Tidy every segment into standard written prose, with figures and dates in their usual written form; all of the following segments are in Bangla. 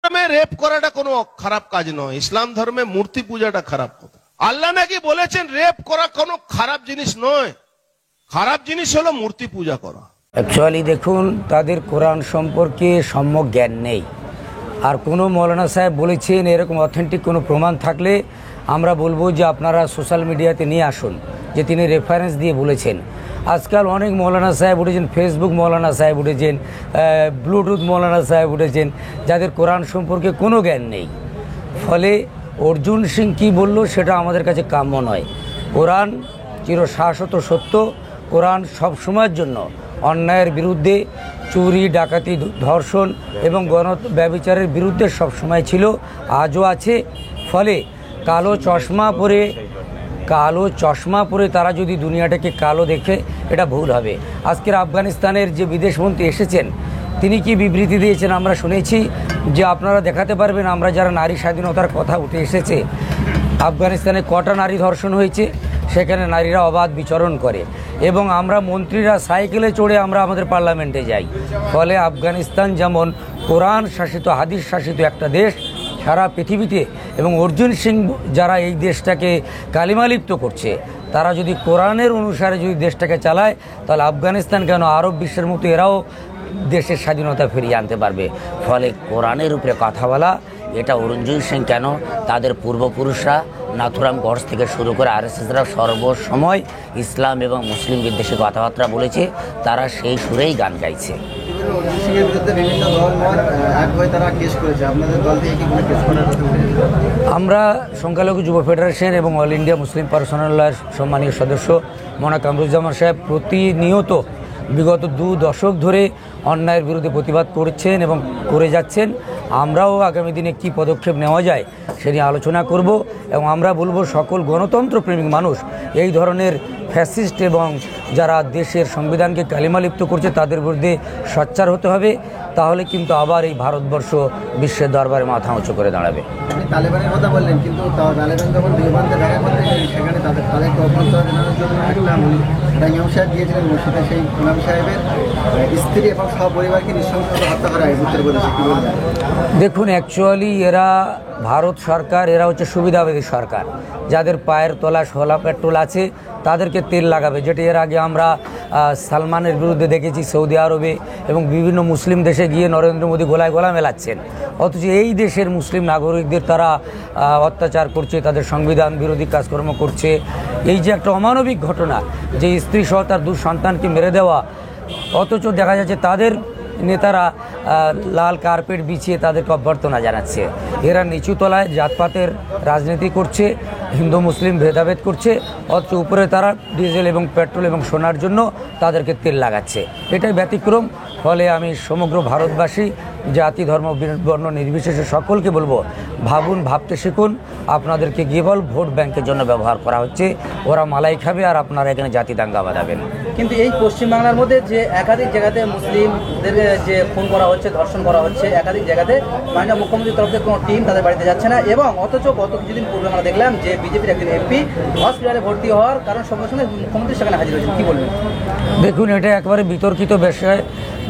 ধর্মে রেপ করাটা কোনো খারাপ কাজ নয়, ইসলাম ধর্মে মূর্তি পূজাটা খারাপ কথা। আল্লাহ নাকি বলেছেন রেপ করা কোনো খারাপ জিনিস নয়, খারাপ জিনিস হলো মূর্তি পূজা করা। অ্যাকচুয়ালি দেখুন, তাদের কোরআন সম্পর্কে সম্যক জ্ঞান নেই। আর কোনো মৌলানা সাহেব বলেছেন এরকম অথেন্টিক কোনো প্রমাণ থাকলে আমরা বলবো যে আপনারা সোশ্যাল মিডিয়াতে নিয়ে আসুন যে তিনি রেফারেন্স দিয়ে বলেছেন। আজকাল অনেক মৌলানা সাহেব উঠেছেন, ফেসবুক মৌলানা সাহেব উঠেছেন, ব্লুটুথ মৌলানা সাহেব উঠেছেন, যাদের কোরআন সম্পর্কে কোনো জ্ঞান নেই। ফলে অর্জুন সিং কী বলল সেটা আমাদের কাছে কাম্য নয়। কোরআন চিরশাশ্বত সত্য, কোরআন সব সময়ের জন্য অন্যায়ের বিরুদ্ধে, চুরি ডাকাতি ধর্ষণ এবং ব্যভিচারের বিরুদ্ধে সবসময় ছিল, আজও আছে। ফলে কালো চশমা পরে তারা যদি দুনিয়াটাকে কালো দেখে এটা ভুল হবে। আজকের আফগানিস্তানের যে বিদেশমন্ত্রী এসেছেন তিনি কি বিবৃতি দিয়েছেন আমরা শুনেছি যে আপনারা দেখাতে পারবেন আমরা যারা নারী স্বাধীনতার কথা উঠে এসেছে, আফগানিস্তানে কটা নারী ধর্ষণ হয়েছে, সেখানে নারীরা অবাধ বিচরণ করে এবং আমরা মন্ত্রীরা সাইকেলে চড়ে আমরা আমাদের পার্লামেন্টে যাই। ফলে আফগানিস্তান যেমন কোরআন শাসিত, হাদিস শাসিত একটা দেশ সারা পৃথিবীতে, এবং অর্জুন সিং যারা এই দেশটাকে কালিমালিপ্ত করছে তারা যদি কোরআনের অনুসারে যদি দেশটাকে চালায় তাহলে আফগানিস্তান কেন আরব বিশ্বের মতো এরাও দেশের স্বাধীনতা ফিরিয়ে আনতে পারবে। ফলে কোরআনের উপরে কথা বলা এটা অর্জুন সিং কেন, তাদের পূর্বপুরুষরা নাথুরাম গডস থেকে শুরু করে আরএসএসরা সর্বসময় ইসলাম এবং মুসলিম বিদ্বেষী কথাবার্তা বলেছে, তারা সেই সুরেই গান গাইছে। আমরা সংখ্যালঘু যুব ফেডারেশন এবং অল ইন্ডিয়া মুসলিম পার্সোনাল লয়ের সম্মানীয় সদস্য মোনা কামরুজ্জামান সাহেব প্রতিনিয়ত বিগত 2 দশক ধরে অন্যায়ের বিরুদ্ধে প্রতিবাদ করছেন এবং করে যাচ্ছেন। আমরাও আগামী দিনে কী পদক্ষেপ নেওয়া যায় সে নিয়ে আলোচনা করব এবং আমরা বলবো সকল গণতন্ত্রপ্রেমিক মানুষ এই ধরনের ফ্যাসিস্ট এবং যারা দেশের সংবিধানকে কালিমালিপ্ত করছে তাদের বিরুদ্ধে সোচ্চার হতে হবে। তাহলে কিন্তু আবার এই ভারতবর্ষ বিশ্বের দরবারে মাথা উঁচু করে দাঁড়াবে। তালেবানের কথা বললেন, কিন্তু তালেবান যখন দেওবন্দে দেখা করতে সেখানে তাদেরকে অভ্যন্তর জানানোর জন্য একটা ইমাম সাহেব গিয়েছিলেন মসজিদে, সেই ইমাম সাহেবের স্ত্রী এবং সপরিবারকে নৃশংসভাবে হত্যা করা হয় উত্তরপ্রদেশে। কী বলবেন? দেখুন, অ্যাকচুয়ালি এরা ভারত সরকার, এরা হচ্ছে সুবিধাবাদী সরকার। যাদের পায়ের তলা শোলা পেট্রোল আছে তাদেরকে তেল লাগাবে, যেটা এর আগে আমরা সালমানের বিরুদ্ধে দেখেছি সৌদি আরবে এবং বিভিন্ন মুসলিম দেশে গিয়ে নরেন্দ্র মোদী গলায় গলা মেলাচ্ছেন। অথচ এই দেশের মুসলিম নাগরিকদের তারা অত্যাচার করছে, তাদের সংবিধান বিরোধী কাজকর্ম করছে। এই যে একটা অমানবিক ঘটনা, যে স্ত্রী সহ তার 2 সন্তানকে মেরে দেওয়া, অথচ দেখা যাচ্ছে তাদের নেতারা লাল কার্পেট বিছিয়ে তাদেরকে অভ্যর্থনা জানাচ্ছে। এরা নিচুতলায় জাতপাতের রাজনীতি করছে, হিন্দু মুসলিম ভেদাভেদ করছে, অথচ উপরে তারা ডিজেল এবং পেট্রোল এবং সোনার জন্য তাদেরকে তেল লাগাচ্ছে। এটাই ব্যতিক্রম। ফলে আমি সমগ্র ভারতবাসী, জাতি ধর্ম বর্ণ নির্বিশেষে সকলকে বলবো, ভাবুন, ভাবতে শিখুন। আপনাদেরকে কেবল ভোট ব্যাংকের জন্য ব্যবহার করা হচ্ছে। ওরা মালাই খাবে আর আপনারা এখানে জাতি দাঙ্গা বাঁধাবেন। কিন্তু এই পশ্চিমবাংলার মধ্যে যে একাধিক জায়গাতে মুসলিমদের যে খুন করা হচ্ছে, ধর্ষণ করা হচ্ছে, একাধিক জায়গাতে মাননীয় মুখ্যমন্ত্রীর তরফ থেকে কোনো টিম তাদের বাড়িতে যাচ্ছে না, এবং অথচ গত কিছুদিন পূর্বে আমরা দেখলাম যে বিজেপির একজন এমপি হসপিটালে ভর্তি হওয়ার কারণ সঙ্গে সঙ্গে মুখ্যমন্ত্রী সেখানে হাজির হয়েছেন। কী বলবেন? দেখুন, এটা একবারে বিতর্কিত বিষয়,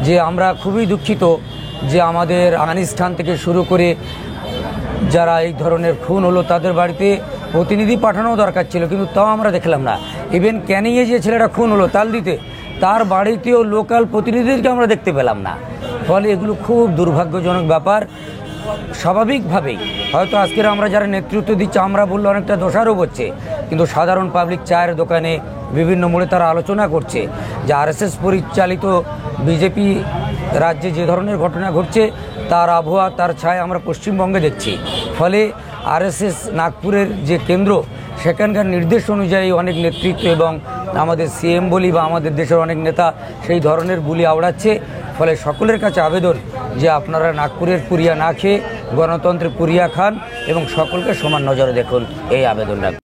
যে আমরা খুবই দুঃখিত যে আমাদের আফগানিস্তান থেকে শুরু করে যারা এই ধরনের খুন হলো তাদের বাড়িতে প্রতিনিধি পাঠানো দরকার ছিল, কিন্তু তাও আমরা দেখলাম না। ইভেন ক্যানিংয়ে যে ছেলেটা খুন হলো তালদিতে, তার বাড়িতেও লোকাল প্রতিনিধিদেরকে আমরা দেখতে পেলাম না। ফলে এগুলো খুব দুর্ভাগ্যজনক ব্যাপার। স্বাভাবিকভাবেই হয়তো আজকের আমরা যারা নেতৃত্ব দিচ্ছে আমরা বললে অনেকটা দোষারোপ হচ্ছে, কিন্তু সাধারণ পাবলিক চায়ের দোকানে বিভিন্ন মোড়ে তারা আলোচনা করছে যে আরএসএস পরিচালিত বিজেপি রাজ্যে যে ধরনের ঘটনা ঘটছে তার আবহাওয়া, তার ছায়া আমরা পশ্চিমবঙ্গে দেখছি। ফলে আরএসএস নাগপুরের যে কেন্দ্র, সেখানকার নির্দেশ অনুযায়ী অনেক নেতৃত্ব এবং আমাদের সিএম বলি বা আমাদের দেশের অনেক নেতা সেই ধরনের বুলি আওড়াচ্ছে। ফলে সকলের কাছে আবেদন যে আপনারা নাগপুরের পুরিয়া না খেয়ে গণতন্ত্রের পুরিয়া খান এবং সকলকে সমান নজরে দেখুন, এই আবেদন রাখুন।